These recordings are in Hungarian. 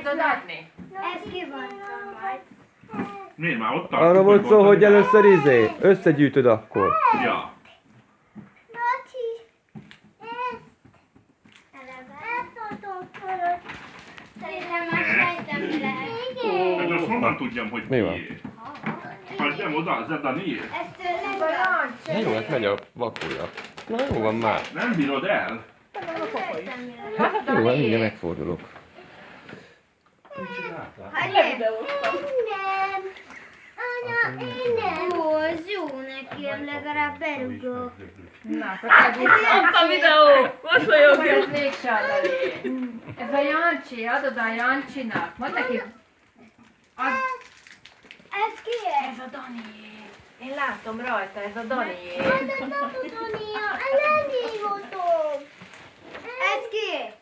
tudod adni? Ez kivontam majd. Miért már ott Arra volt szó, hogy először összegyűjtöd akkor. Ja. Nacsi, ezt adom fölött. Szerintem már sejtem, mi lehet. Hát azt honnan tudjam, hogy Mi van? kié? Hagyjam oda, az a Danié. Ez tőlem Jó, hát megy a vakulja. Na jó van már. Nem bírod el? sejtem, mi lehet. Hát jó, hát mindjárt megfordulok. Mit csináltál? Hagyj! Nem! Anya, én nem! Ó, ez jó nekem, legalább berugok. Na, akkor Ott a videó! Mosolyogj! ez mégse a Dani. Ez a Jancsi, adod a Jancsinak. Mondd neki. Ez ki? Ez a Danié. Én látom rajta, ez a Danié. Ez ki?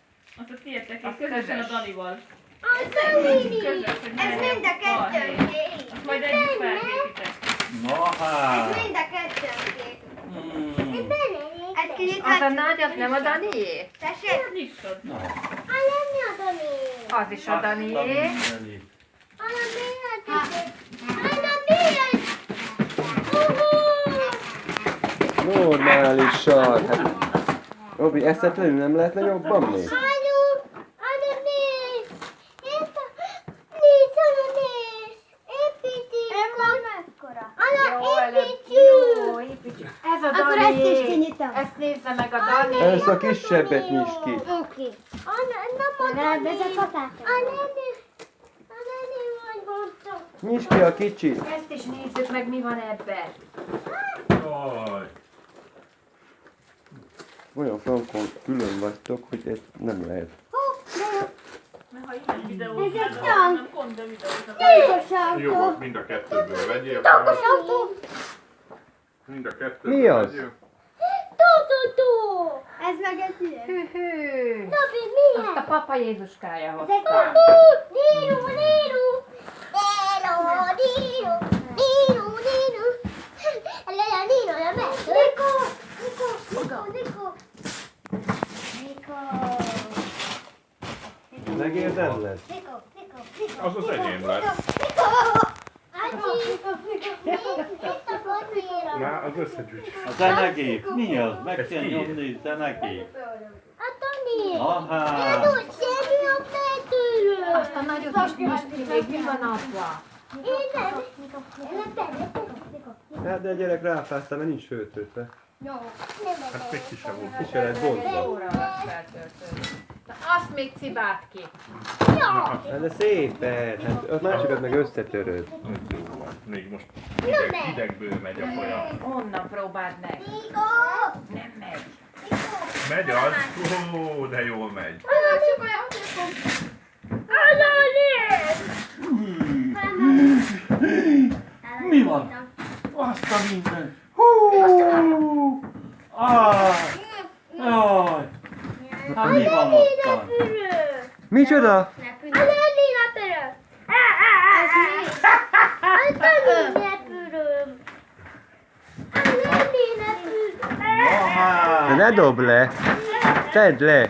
Azt a tietek, Az közösen a közös. Danival. Az Dani! Közös, hogy Ez ne- mind a kettőnké. Azt majd együtt felképitek. Na Ez hát. mind a kettőnké. Mm. Ez kicsit Az a nagy, az nem a Danié? Tessék? Nyissad. Na. Az is a Danié. Normálisan. Hát, Robi, eszetlenül nem lehetne jobban még? Jó, építsük. Ez a Akkor ezt is Danié. kinyitom. Ezt nézze meg a Dani. Először a kisebbet nyisd ki. Oké. Legalább ez a kapátom. Nyisd ki a kicsit. Ezt is nézzük meg, mi van ebben. Jaj. Olyan frankon külön vagytok, hogy ez nem lehet. Mert ha ilyen videót Ez egy nem, tank. nem pont a videót. Titkos Jó, autó. mind a kettőből vegyél. Titkos autó. Mind a kettőből Mi az? vegyél. Tututú. Ez meg egy ilyen. Hű-hű. Napi, mi Azt a papa Jézuskája Ez egy hozta. Níru, níru. Níru, níru. Níru, níru. Lea, níru, ja me. Niko, Niko, Niko, Niko. Megérdemled? Niko, Niko, Niko. Az az enyém lesz. Niko. Ácsi. Itt a kocsira. Már az összegyűjt. A zenegép, mi az? Meg Ez kell ki? nyomni zenegép. A Toni. Na hát. Tudod, semmi a Petőről. Azt a nagyot is nyisd ki, még mi van abban? Én nem. Én nem. Hát de a gyerek ráfázta, mert nincs föltöltve. No. Hát még ki sem volt. Ki se lett bontva. Óra lesz feltöltődni. Na azt még cibáld ki. Hát de szépen, hát a másikat meg összetöröd. Ez jó van. Még most hidegből megy a folyam. Onnan próbáld meg. Niko. Nem megy. Megy az? Ó, de jól megy. Mi van? Azt a minden. Hú! Ah! Jaj! Hát mi van ottan? Micsoda? Na hát! De ne dobd le! Tedd le!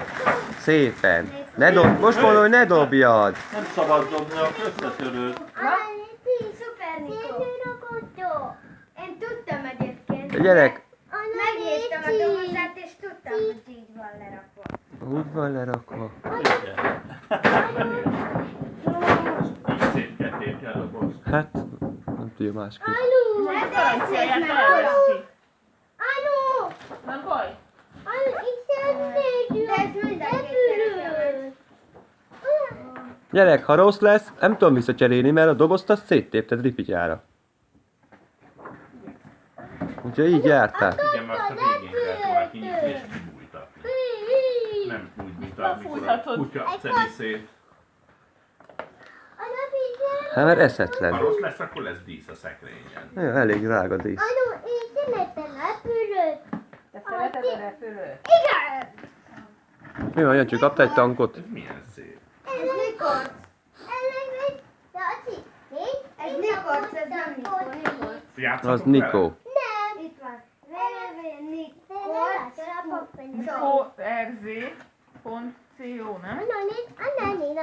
Szépen! Ne dob, most mondom, hogy ne dobjad! Nem szabad dobni a összetörőt. Én tudtam egyébként. De gyerek, Megnéztem a dobozát, és tudtam, hogy így van lerakva. úgy van lerakva. Így szétketté kell a bosz. Hát, nem tudja másképp. Alu! Hát Célját meg! elveszti. Alu! Nem baj? Alu, itt szeretnék! De ez mind a két Gyerek, ha rossz lesz, nem tudom visszacserélni, mert a dobozt azt széttépted ripityára. Úgyhogy így jártál. Igen, mert azt a végén kell tovább kinyitni és kibújtatni. Nem úgy, mint amikor a kutya szedi szét. Hát mert Ha eszetlen. rossz lesz, akkor lesz dísz a szekrényen. Nagyon elég drága dísz. Alu, én szeretem repülőt! Te szereted a repülőt? Igen! Mi van, Jancsi, kaptál egy tankot? Ez milyen szép. Ez Nikolc! Ez Nikolc, ez nem Nikó. Játszatok Az Nikó. Nem! Itt van. Nikolc. Nikó RZ.co, nem? Anna, nézd, Anna, nézd,